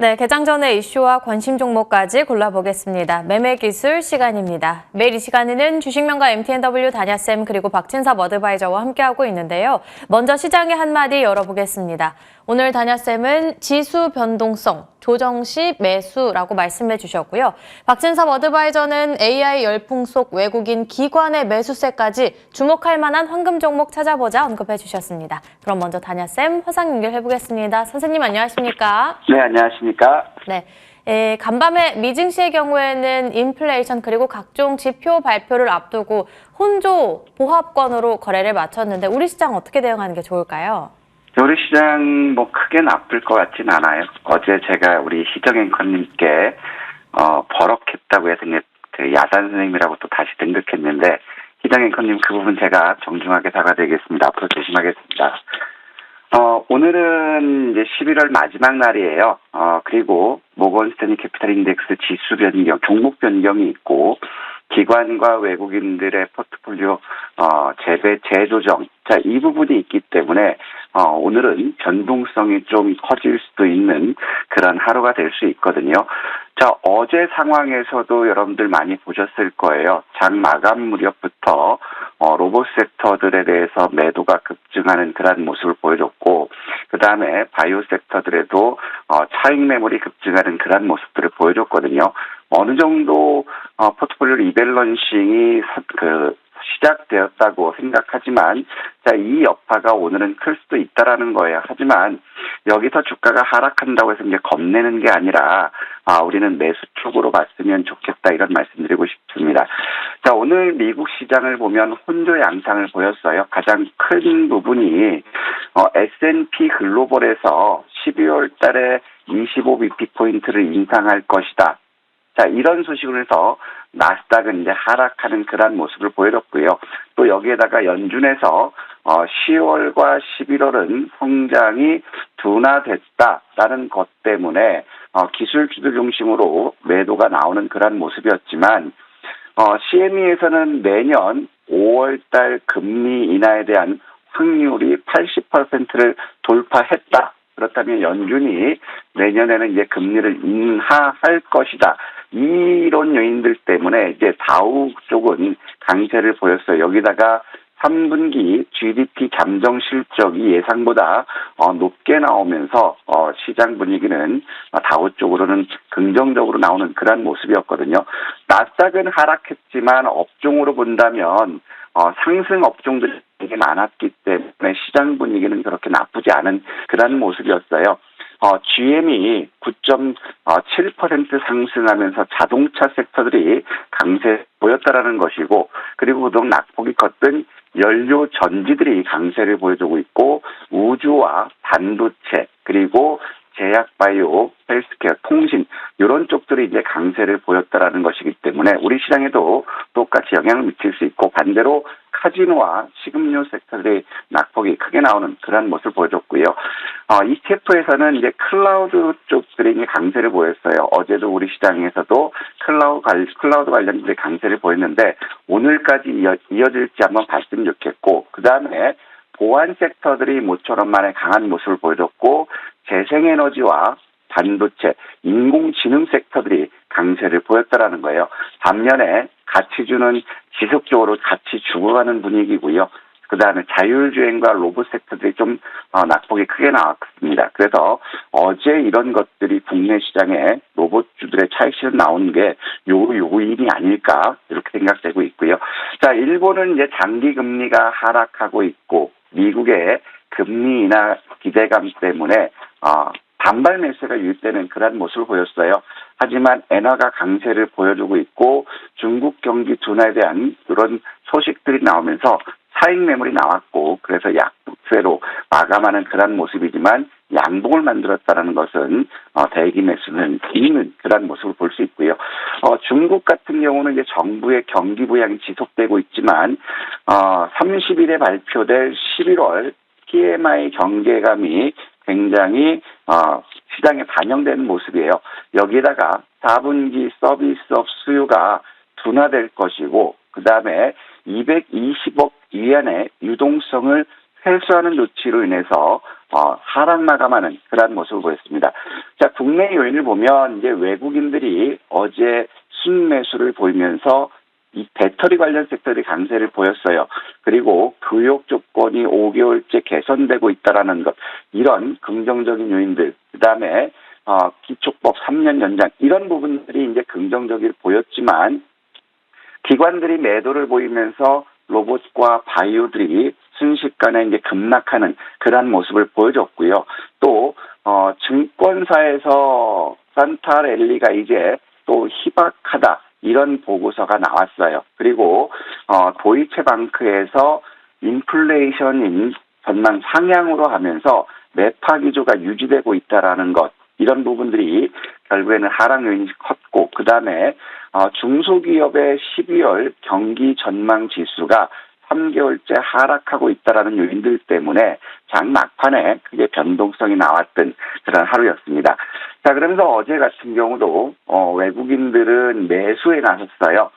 네, 개장 전의 이슈와 관심 종목까지 골라보겠습니다. 매매 기술 시간입니다. 매일 이 시간에는 주식명가 MTNW 다냐쌤 그리고 박진섭 어드바이저와 함께하고 있는데요. 먼저 시장의 한마디 열어보겠습니다. 오늘 다냐쌤은 지수 변동성, 조정 시 매수라고 말씀해 주셨고요. 박진섭 어드바이저는 AI 열풍 속 외국인 기관의 매수세까지 주목할 만한 황금 종목 찾아보자 언급해 주셨습니다. 그럼 먼저 다냐쌤 화상 연결해 보겠습니다. 선생님 안녕하십니까? 네, 안녕하십니까? 네. 간밤에 미증시의 경우에는 인플레이션 그리고 각종 지표 발표를 앞두고 혼조 보합권으로 거래를 마쳤는데 우리 시장 어떻게 대응하는 게 좋을까요? 우리 시장 크게 나쁠 것 같진 않아요. 어제 제가 우리 시정 앵커님께 버럭했다고 해서 그 야단 선생님이라고 또 다시 등극했는데 시정 앵커님 그 부분 제가 정중하게 사과드리겠습니다. 앞으로 조심하겠습니다. 오늘은 이제 11월 마지막 날이에요. 그리고 모건 스탠리 캐피탈 인덱스 지수 변경, 종목 변경이 있고 기관과 외국인들의 포트폴리오 재조정, 자, 이 부분이 있기 때문에 오늘은 변동성이 좀 커질 수도 있는 그런 하루가 될 수 있거든요. 자, 어제 상황에서도 여러분들 많이 보셨을 거예요. 장 마감 무렵부터 로봇 섹터들에 대해서 매도가 급증하는 그런 모습을 보여줬고, 그 다음에 바이오 섹터들에도 차익 매물이 급증하는 그런 모습들을 보여줬거든요. 어느 정도 포트폴리오 리밸런싱이 시작되었다고 생각하지만, 자, 이 여파가 오늘은 클 수도 있다라는 거예요. 하지만 여기서 주가가 하락한다고 해서 이제 겁내는 게 아니라 우리는 매수 쪽으로 봤으면 좋겠다 이런 말씀드리고 싶습니다. 자, 오늘 미국 시장을 보면 혼조 양상을 보였어요. 가장 큰 부분이 S&P 글로벌에서 12월 달에 25bp포인트를 인상할 것이다. 자, 이런 소식을 해서 나스닥은 이제 하락하는 그런 모습을 보여줬고요. 또 여기에다가 연준에서 10월과 11월은 성장이 둔화됐다라는 것 때문에 기술주들 중심으로 매도가 나오는 그런 모습이었지만 CME에서는 내년 5월달 금리 인하에 대한 확률이 80%를 돌파했다. 그렇다면 연준이 내년에는 이제 금리를 인하할 것이다. 이런 요인들 때문에 이제 다우 쪽은 강세를 보였어요. 여기다가 3분기 GDP 잠정 실적이 예상보다 높게 나오면서 시장 분위기는 다우 쪽으로는 긍정적으로 나오는 그런 모습이었거든요. 나스닥은 하락했지만 업종으로 본다면 상승 업종들이 되게 많았기 때문에 시장 분위기는 그렇게 나쁘지 않은 그런 모습이었어요. GM이 9.7% 상승하면서 자동차 섹터들이 강세 보였다라는 것이고, 그리고 그동안 낙폭이 컸던 연료 전지들이 강세를 보여주고 있고, 우주와 반도체 그리고 제약바이오, 헬스케어, 통신 이런 쪽들이 이제 강세를 보였다라는 것이기 때문에 우리 시장에도 똑같이 영향을 미칠 수 있고, 반대로 카지노와 식음료 섹터들의 낙폭이 크게 나오는 그런 모습을 보여줬고요. ETF에서는 이제 클라우드 쪽들이 이제 강세를 보였어요. 어제도 우리 시장에서도 클라우드 관련들이 강세를 보였는데 오늘까지 이어질지 한번 봤으면 좋겠고, 그 다음에 보안 섹터들이 모처럼 만에 강한 모습을 보여줬고, 재생에너지와 반도체, 인공지능 섹터들이 강세를 보였다라는 거예요. 반면에 가치주는 지속적으로 같이 죽어가는 분위기고요. 그 다음에 자율주행과 로봇 섹터들이 좀 낙폭이 크게 나왔습니다. 그래서 어제 이런 것들이 국내 시장에 로봇주들의 차익실은 나오는 게 요인이 아닐까 이렇게 생각되고 있고요. 자, 일본은 이제 장기 금리가 하락하고 있고 미국의 금리 인하 기대감 때문에 반발 매수가 유입되는 그런 모습을 보였어요. 하지만 엔화가 강세를 보여주고 있고 중국 경기 둔화에 대한 그런 소식들이 나오면서 사익 매물이 나왔고, 그래서 약세로 마감하는 그런 모습이지만 양봉을 만들었다는 것은 대기 매수는 있는 그런 모습을 볼 수 있고요. 중국 같은 경우는 이제 정부의 경기 부양이 지속되고 있지만 30일에 발표될 11월 PMI 경계감이 굉장히 시장에 반영되는 모습이에요. 여기에다가 4분기 서비스업 수요가 둔화될 것이고, 그 다음에 220억 위안의 유동성을 회수하는 조치로 인해서 하락 마감하는 그러한 모습을 보였습니다. 자, 국내 요인을 보면 이제 외국인들이 어제 순매수를 보이면서 이 배터리 관련 섹터들이 강세를 보였어요. 그리고 교육 조건이 5개월째 개선되고 있다라는 것, 이런 긍정적인 요인들, 그 다음에 기초법 3년 연장, 이런 부분들이 이제 긍정적으로 보였지만 기관들이 매도를 보이면서 로봇과 바이오들이 순식간에 이제 급락하는 그러한 모습을 보여줬고요. 또 증권사에서 산타랠리가 이제 또 희박하다, 이런 보고서가 나왔어요. 그리고 도이체방크에서 인플레이션인 전망 상향으로 하면서 매파 기조가 유지되고 있다라는 것, 이런 부분들이 결국에는 하락 요인이 컸고, 그 다음에 중소기업의 12월 경기 전망 지수가 3개월째 하락하고 있다라는 요인들 때문에 장 막판에 크게 변동성이 나왔던 그런 하루였습니다. 자, 그러면서 어제 같은 경우도 외국인들은 매수에 나섰어요.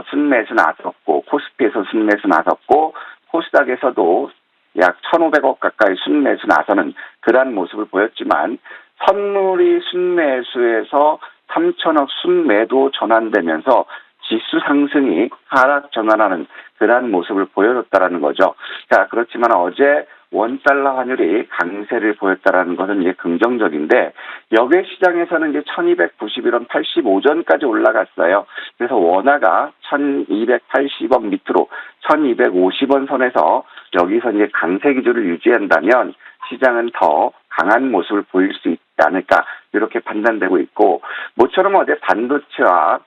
순매수 나섰고, 코스피에서 순매수 나섰고, 코스닥에서도 약 1,500억 가까이 순매수 나서는 그러한 모습을 보였지만, 선물이 순매수에서 3천억 순매도 전환되면서 지수 상승이 하락 전환하는 그러한 모습을 보여줬다라는 거죠. 자, 그렇지만 어제 원달러 환율이 강세를 보였다라는 것은 이제 긍정적인데, 여객 시장에서는 이제 1291원 85전까지 올라갔어요. 그래서 원화가 1280원 밑으로 1250원 선에서 여기서 이제 강세 기조를 유지한다면 시장은 더 강한 모습을 보일 수 있지 않을까, 이렇게 판단되고 있고, 모처럼 어제 반도체와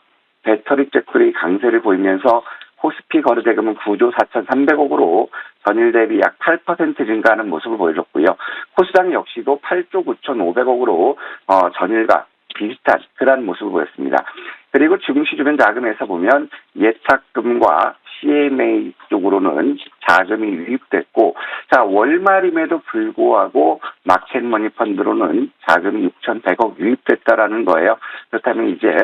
배터리 섹터의 강세를 보이면서 코스피 거래대금은 9조 4,300억으로 전일 대비 약 8% 증가하는 모습을 보여줬고요. 코스닥 역시도 8조 9,500억으로 전일과 비슷한 그러한 모습을 보였습니다. 그리고 증시 주변 자금에서 보면 예탁금과 CMA 쪽으로는 자금이 유입됐고, 자, 월말임에도 불구하고 마켓머니 펀드로는 자금이 6,100억 유입됐다라는 거예요. 그렇다면 이제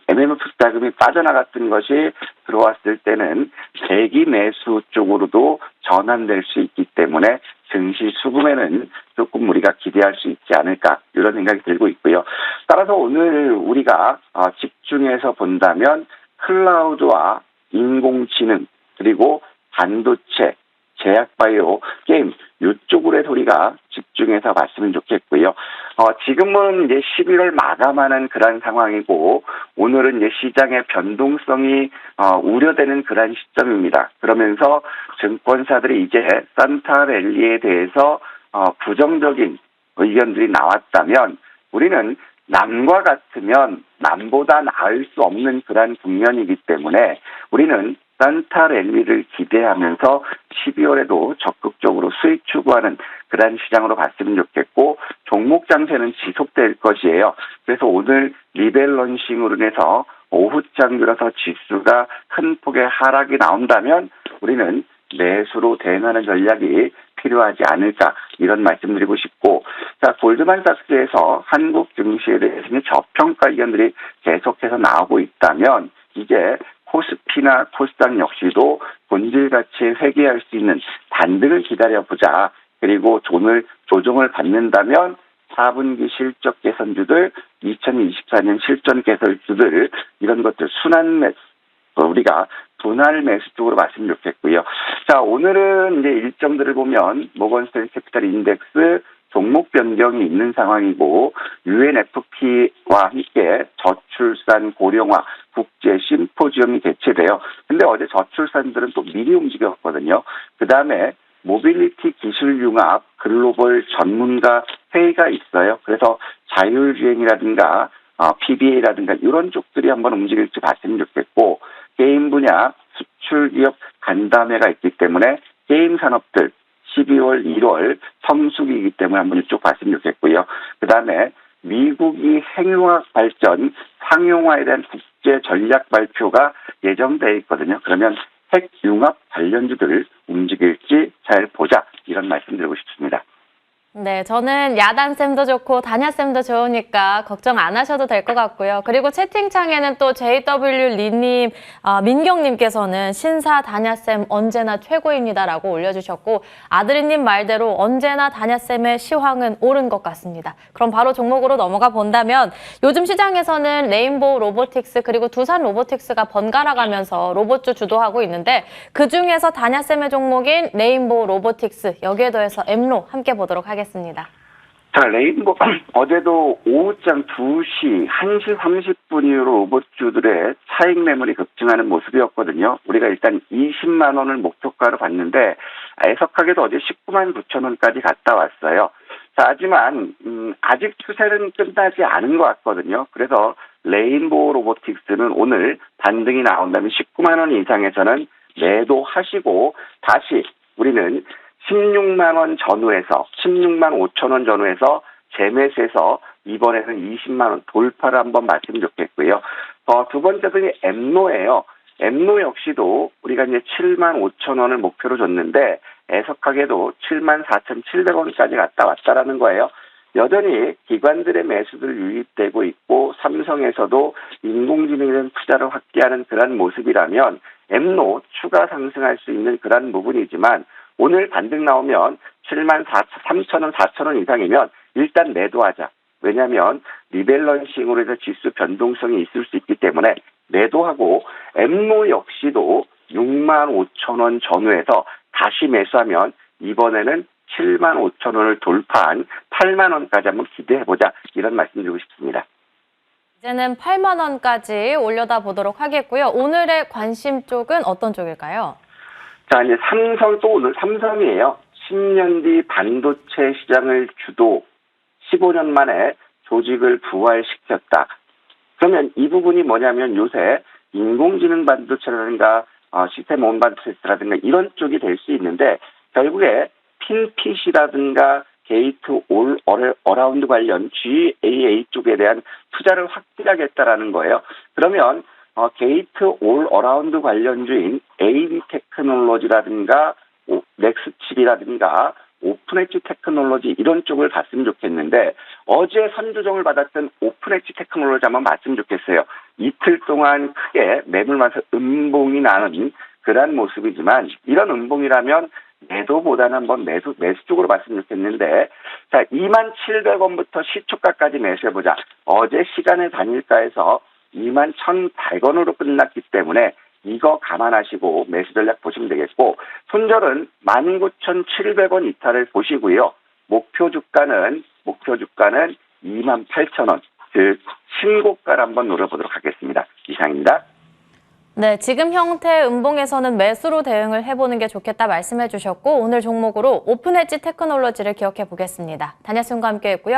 MMF 자금이 빠져나갔던 것이 들어왔을 때는 대기 매수 쪽으로도 전환될 수 있기 때문에 증시 수급에는 조금 우리가 기대할 수 있지 않을까, 이런 생각이 들고 있고요. 따라서 오늘 우리가 집중해서 본다면 클라우드와 인공지능, 그리고 반도체, 제약바이오, 게임, 이쪽으로 해서 우리가 집중해서 봤으면 좋겠고요. 지금은 이제 11월 마감하는 그런 상황이고, 오늘은 이제 시장의 변동성이 우려되는 그런 시점입니다. 그러면서 증권사들이 이제 산타랠리에 대해서 부정적인 의견들이 나왔다면, 우리는 남과 같으면 남보다 나을 수 없는 그런 국면이기 때문에 우리는 산타랠리를 기대하면서 12월에도 적극적으로 수익 추구하는 그런 시장으로 봤으면 좋겠고, 종목 장세는 지속될 것이에요. 그래서 오늘 리밸런싱으로 인해서 오후장 들어서 지수가 큰 폭의 하락이 나온다면 우리는 매수로 대응하는 전략이 필요하지 않을까, 이런 말씀드리고 싶고, 자, 골드만삭스에서 한국 증시에 대해서는 저평가 의견들이 계속해서 나오고 있다면, 이제 코스피나 코스닥 역시도 본질 가치에 회귀할 수 있는 반등을 기다려보자. 그리고 조정을 받는다면 4분기 실적 개선주들, 2024년 실전 개선주들, 이런 것들 순환 매수, 우리가 분할 매수 쪽으로 봤으면 좋겠고요. 자, 오늘은 이제 일정들을 보면 모건스탠리 캐피탈 인덱스 종목 변경이 있는 상황이고, UNFP와 함께 저출산 고령화 국제 심포지엄이 개최돼요. 근데 어제 저출산들은 또 미리 움직였거든요. 그 다음에 모빌리티 기술 융합 글로벌 전문가 회의가 있어요. 그래서 자율주행이라든가 PBA라든가 이런 쪽들이 한번 움직일지 봤으면 좋겠고, 게임 분야 수출 기업 간담회가 있기 때문에 게임 산업들 12월, 1월 성수기이기 때문에 한번 이쪽 봤으면 좋겠고요. 그 다음에 미국이 핵융합 발전 상용화에 대한 국제 전략 발표가 예정되어 있거든요. 그러면 핵융합 관련주들 움직일지 잘 보자, 이런 말씀드리고 싶습니다. 네, 저는 야단쌤도 좋고 다냐쌤도 좋으니까 걱정 안 하셔도 될 것 같고요. 그리고 채팅창에는 또 JW 리님, 민경님께서는 신사 다냐쌤 언제나 최고입니다라고 올려주셨고, 아드리님 말대로 언제나 다냐쌤의 시황은 옳은 것 같습니다. 그럼 바로 종목으로 넘어가 본다면 요즘 시장에서는 레인보우 로보틱스 그리고 두산 로보틱스가 번갈아 가면서 로봇주 주도하고 있는데 그중에서 다냐쌤의 종목인 레인보우 로보틱스, 여기에 더해서 엠로 함께 보도록 하겠습니다. 자, 레인보 어제도 오후장 2시, 1시 30분 이후로 로봇주들의 차익 매물이 급증하는 모습이었거든요. 우리가 일단 20만 원을 목표가로 봤는데 애석하게도 어제 19만 9천 원까지 갔다 왔어요. 자, 하지만 아직 추세는 끝나지 않은 것 같거든요. 그래서 레인보우 로보틱스는 오늘 반등이 나온다면 19만 원 이상에서는 매도하시고 다시 우리는 16만 원 전후에서 16만 5천 원 전후에서 재매수해서 이번에는 20만 원 돌파를 한번 맞으면 좋겠고요. 두 번째는 엠노예요. 엠노 역시도 우리가 이제 7만 5천 원을 목표로 줬는데 애석하게도 7만 4,700원까지 갔다 왔다라는 거예요. 여전히 기관들의 매수들 유입되고 있고 삼성에서도 인공지능에 대한 투자를 확대하는 그런 모습이라면 엠노 추가 상승할 수 있는 그런 부분이지만 오늘 반등 나오면 7만 3천 원, 4천 원 이상이면 일단 매도하자. 왜냐하면 리밸런싱으로 해서 지수 변동성이 있을 수 있기 때문에 매도하고 엠노 역시도 6만 5천 원 전후에서 다시 매수하면 이번에는 7만 5천 원을 돌파한 8만 원까지 한번 기대해보자. 이런 말씀 드리고 싶습니다. 이제는 8만 원까지 올려다 보도록 하겠고요. 오늘의 관심 쪽은 어떤 쪽일까요? 자, 이제 또 오늘 삼성이에요. 10년 뒤 반도체 시장을 주도 15년 만에 조직을 부활시켰다. 그러면 이 부분이 뭐냐면 요새 인공지능 반도체라든가 시스템 온 반도체라든가 이런 쪽이 될 수 있는데 결국에 핀핏이라든가 게이트 올 어라운드 관련 GAA 쪽에 대한 투자를 확대하겠다라는 거예요. 그러면 게이트 올 어라운드 관련주인 AD 테크놀로지라든가 넥스칩이라든가 오픈 엣지 테크놀로지 이런 쪽을 봤으면 좋겠는데 어제 선조정을 받았던 오픈 엣지 테크놀로지 한번 봤으면 좋겠어요. 이틀 동안 크게 매물만서 음봉이 나는 그런 모습이지만 이런 음봉이라면 매도보다는 한번 매수 쪽으로 봤으면 좋겠는데 자 27,700원부터 시초가까지 매수해보자. 어제 시간의 단일가에서 21,100원으로 끝났기 때문에 이거 감안하시고 매수 전략 보시면 되겠고 손절은 19,700원 이탈을 보시고요. 목표 주가는 28,000원 즉 신고가를 한번 노려보도록 하겠습니다. 이상입니다. 네, 지금 형태의 음봉에서는 매수로 대응을 해보는 게 좋겠다 말씀해 주셨고 오늘 종목으로 오픈 엣지 테크놀로지를 기억해 보겠습니다. 다냐쌤과 함께 했고요.